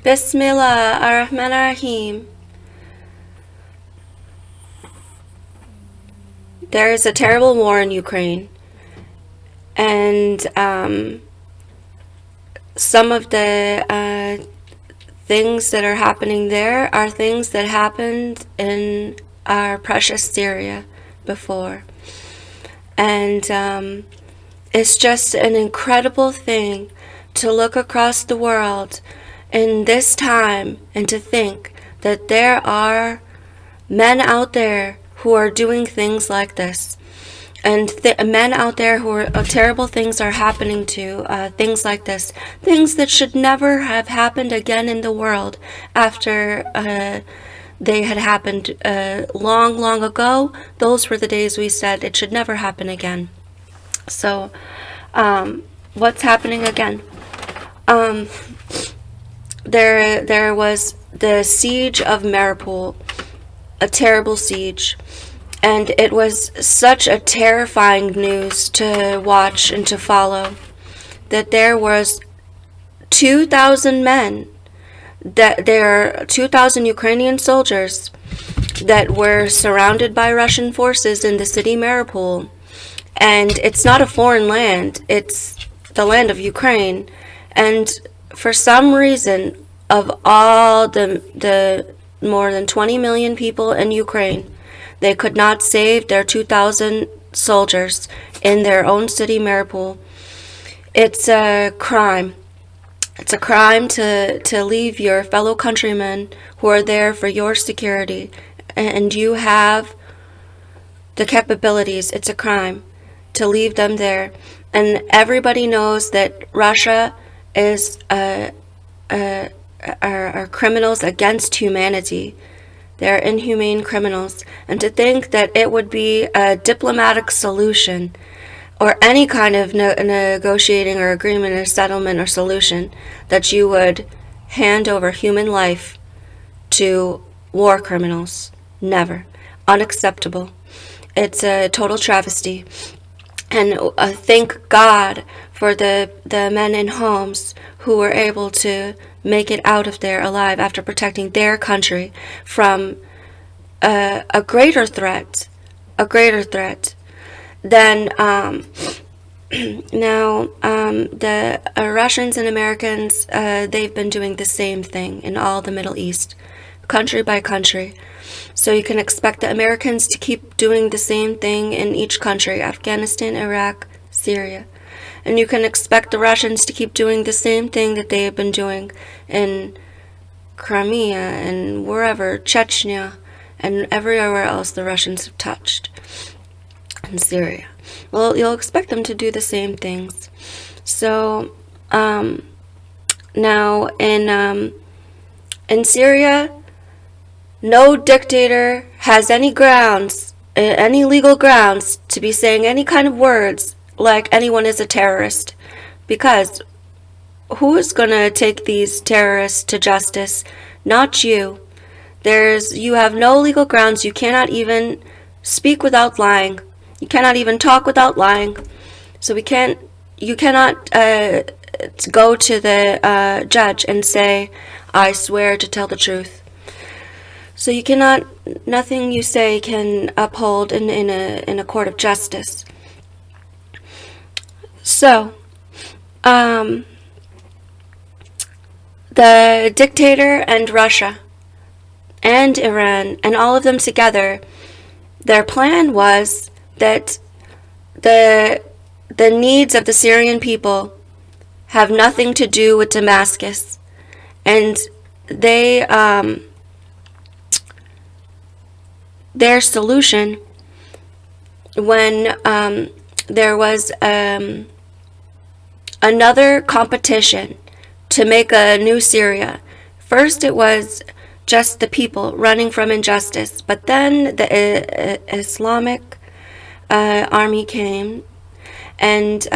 Bismillah ar-Rahman ar-Rahim. There is a terrible war in Ukraine, and some of the things that are happening there are things that happened in our precious Syria before. And it's just an incredible thing to look across the world in this time and to think that there are men out there who are doing things like this, and men out there who are terrible things are happening to, things like this, things that should never have happened again in the world after they had happened long ago. Those were the days we said it should never happen again. So what's happening again? There was the siege of Mariupol, a terrible siege, and it was such a terrifying news to watch and to follow, that there was 2,000 men, that there are 2,000 Ukrainian soldiers that were surrounded by Russian forces in the city Mariupol. And it's not a foreign land, it's the land of Ukraine. And for some reason, of all the more than 20 million people in Ukraine, they could not save their 2,000 soldiers in their own city, Mariupol. It's a crime. It's a crime to leave your fellow countrymen who are there for your security, and you have the capabilities. It's a crime to leave them there. And everybody knows that Russia is are criminals against humanity. They're inhumane criminals. And to think that it would be a diplomatic solution or any kind of negotiating or agreement or settlement or solution that you would hand over human life to war criminals. Never. Unacceptable. It's a total travesty. And thank God for the men in homes who were able to make it out of there alive after protecting their country from a greater threat than now the Russians and Americans, they've been doing the same thing in all the Middle East, country by country. So you can expect the Americans to keep doing the same thing in each country: Afghanistan, Iraq, Syria. And you can expect the Russians to keep doing the same thing that they have been doing in Crimea and wherever, Chechnya, and everywhere else the Russians have touched, in Syria. Well, you'll expect them to do the same things. So now in Syria, no dictator has any grounds, any legal grounds, to be saying any kind of words like anyone is a terrorist, because who is going to take these terrorists to justice? Not you. You have no legal grounds. You cannot even speak without lying. You cannot even talk without lying. So you cannot go to the judge and say, I swear to tell the truth. So you cannot, nothing you say can uphold in a court of justice. So, the dictator and Russia and Iran and all of them together, their plan was that the needs of the Syrian people have nothing to do with Damascus, and their solution, when there was another competition to make a new Syria. First it was just the people running from injustice, but then the Islamic army came, and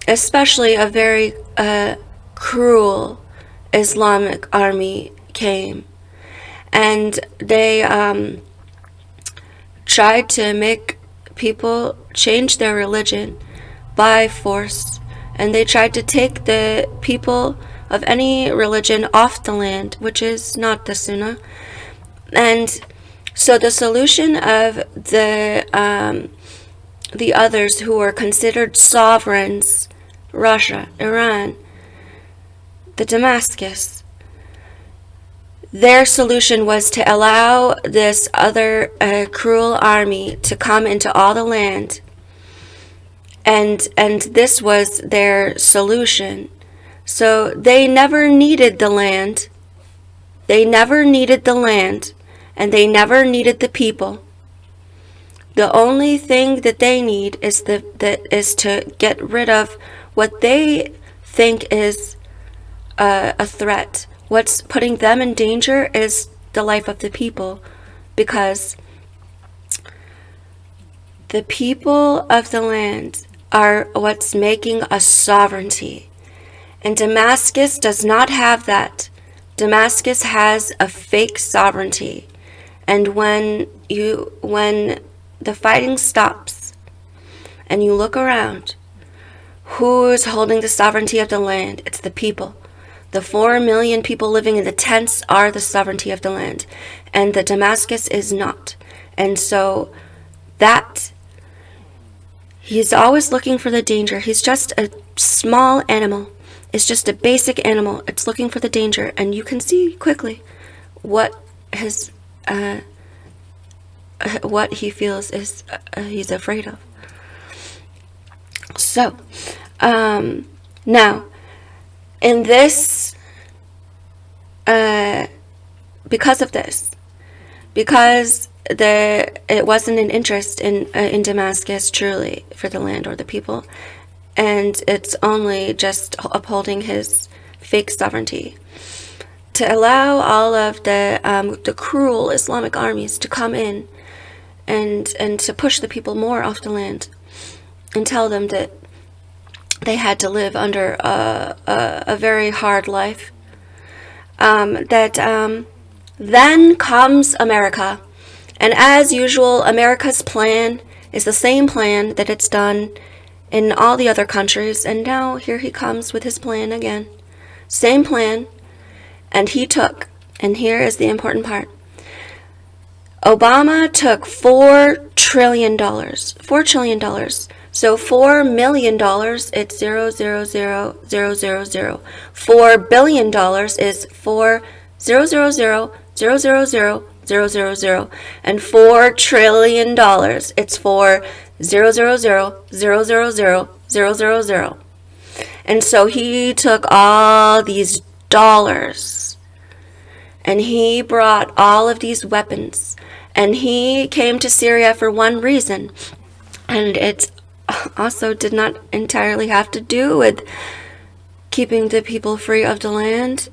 especially a very cruel Islamic army came, and they tried to make people change their religion by force, and they tried to take the people of any religion off the land, which is not the Sunnah. And so the solution of the others who are considered sovereigns, Russia, Iran, the Damascus, their solution was to allow this other cruel army to come into all the land. And this was their solution. So they never needed the land. They never needed the land. And they never needed the people. The only thing that they need is to get rid of what they think is a threat. What's putting them in danger is the life of the people, because the people of the land are what's making a sovereignty. And Damascus does not have that. Damascus has a fake sovereignty. And when the fighting stops and you look around, who's holding the sovereignty of the land? It's the people. The 4 million people living in the tents are the sovereignty of the land, and the Damascus is not. And so that, he's always looking for the danger. He's just a small animal. It's just a basic animal. It's looking for the danger, and you can see quickly what he feels is he's afraid of. So now, in this, because of this, because it wasn't an interest in Damascus truly for the land or the people, and it's only just upholding his fake sovereignty, to allow all of the cruel Islamic armies to come in and to push the people more off the land and tell them that they had to live under a very hard life. Then comes America. And as usual, America's plan is the same plan that it's done in all the other countries. And now here he comes with his plan again. Same plan. And he took, and here is the important part, Obama took $4 trillion. $4 trillion. So $4 million, it's 0.00000. $4 billion is 4.000000000, and $4 trillion, it's 4.000000000. And so he took all these dollars, and he brought all of these weapons, and he came to Syria for one reason, and it's also did not entirely have to do with keeping the people free of the land,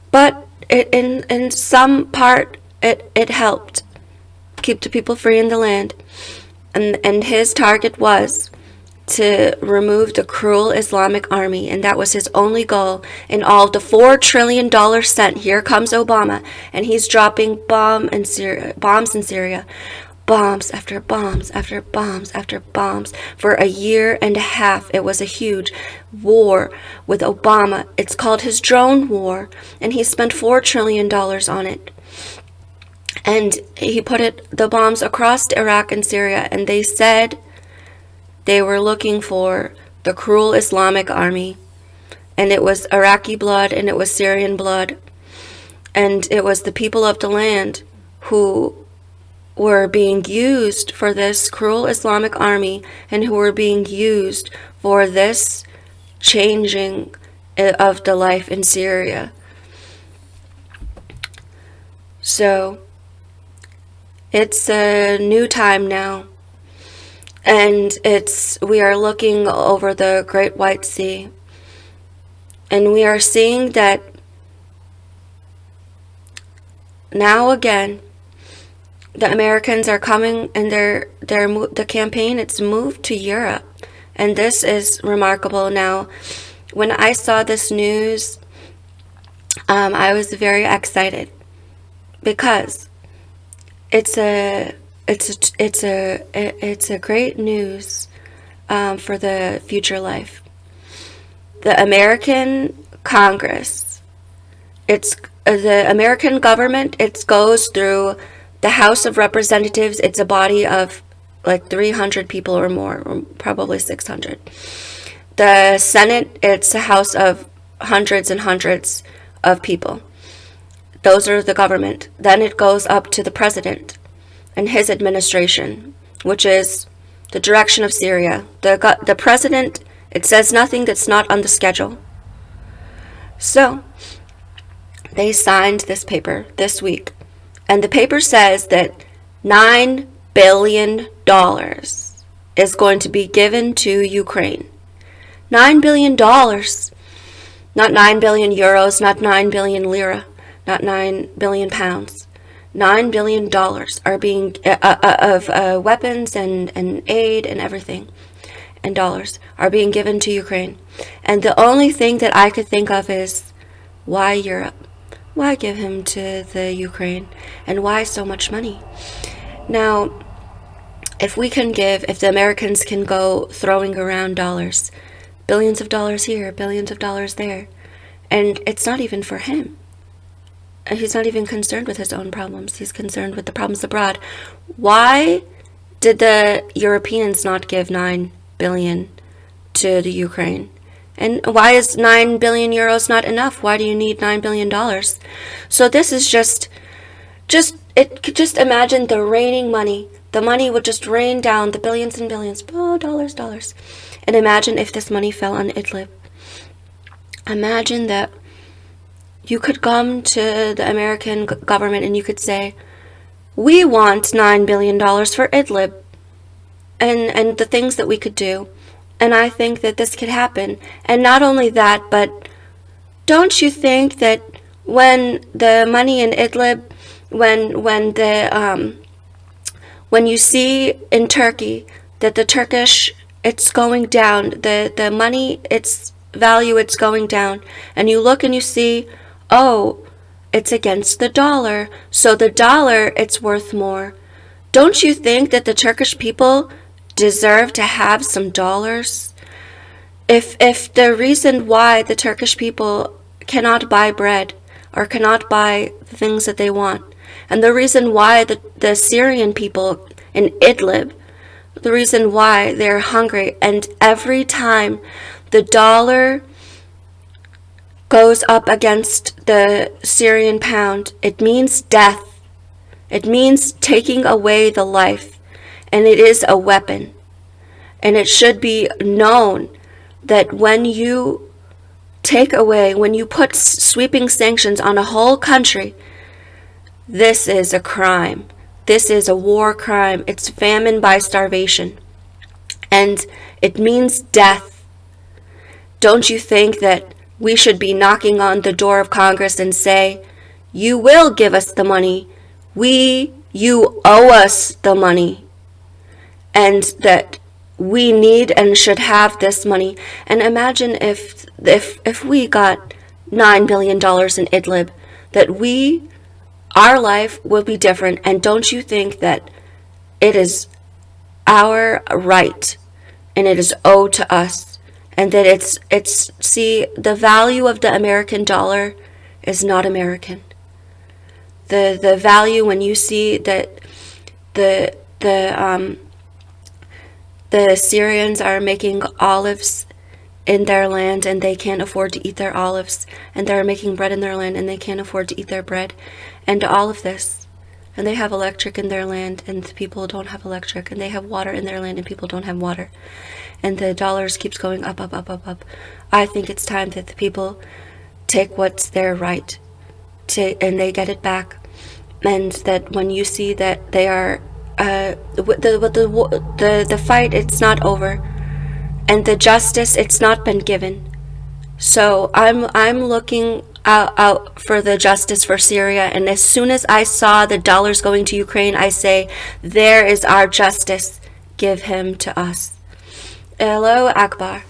but in some part it helped keep the people free in the land, and his target was to remove the cruel Islamic army, and that was his only goal. In all of the $4 trillion sent, here comes Obama, and he's dropping bombs in Syria, bombs after bombs after bombs after bombs for a year and a half. It was a huge war with Obama. It's called his drone war, and he spent $4 trillion on it. And he put the bombs across Iraq and Syria, and they said they were looking for the cruel Islamic army. And it was Iraqi blood, and it was Syrian blood. And it was the people of the land who were being used for this cruel Islamic army, and who were being used for this changing of the life in Syria. So it's a new time now, and we are looking over the Great White Sea, and we are seeing that now again the Americans are coming, and the campaign, it's moved to Europe. And this is remarkable. Now, when I saw this news, I was very excited, because it's a great news for the future life. The American Congress. It's the American government. It goes through the House of Representatives. It's a body of like 300 people or more, or probably 600. The Senate, it's a house of hundreds and hundreds of people. Those are the government. Then it goes up to the president and his administration, which is the direction of Syria. The president, it says nothing that's not on the schedule. So, they signed this paper this week. And the paper says that $9 billion is going to be given to Ukraine. $9 billion. Not 9 billion euros, not 9 billion lira, not 9 billion pounds. $9 billion are being, of weapons and aid and everything, and dollars, are being given to Ukraine. And the only thing that I could think of is, why Europe? Why give him to the Ukraine? And why so much money? Now, if the Americans can go throwing around dollars, billions of dollars here, billions of dollars there, and it's not even for him. He's not even concerned with his own problems. He's concerned with the problems abroad. Why did the Europeans not give 9 billion to the Ukraine? And why is 9 billion euros not enough? Why do you need $9 billion? So this is just imagine the raining money. The money would just rain down, the billions and billions. Oh, dollars. And imagine if this money fell on Idlib. Imagine that you could come to the American government and you could say, we want $9 billion for Idlib. And the things that we could do. And I think that this could happen. And not only that, but don't you think that when the money in Idlib, when you see in Turkey that the Turkish, it's going down, the money, its value, it's going down, and you look and you see, oh, it's against the dollar, so the dollar, it's worth more. Don't you think that the Turkish people deserve to have some dollars? If the reason why the Turkish people cannot buy bread or cannot buy the things that they want, and the reason why the Syrian people in Idlib, the reason why they're hungry, and every time the dollar goes up against the Syrian pound, it means death. It means taking away the life. And it is a weapon. And it should be known that when you when you put sweeping sanctions on a whole country, this is a crime. This is a war crime. It's famine by starvation. And it means death. Don't you think that we should be knocking on the door of Congress and say, you will give us the money. You owe us the money. And that we need and should have this money. And imagine if we got $9 billion in Idlib, that our life will be different. And don't you think that it is our right and it is owed to us, and that see, the value of the American dollar is not American. The value when you see that the Syrians are making olives in their land and they can't afford to eat their olives, and they're making bread in their land and they can't afford to eat their bread, and all of this, and they have electric in their land and people don't have electric, and they have water in their land and people don't have water, and the dollars keeps going up. I think it's time that the people take what's their right and they get it back, and that when you see that they are the fight, it's not over, and the justice, it's not been given. So I'm looking out for the justice for Syria, and as soon as I saw the dollars going to Ukraine, I say, there is our justice. Give him to us. Hello, Akbar.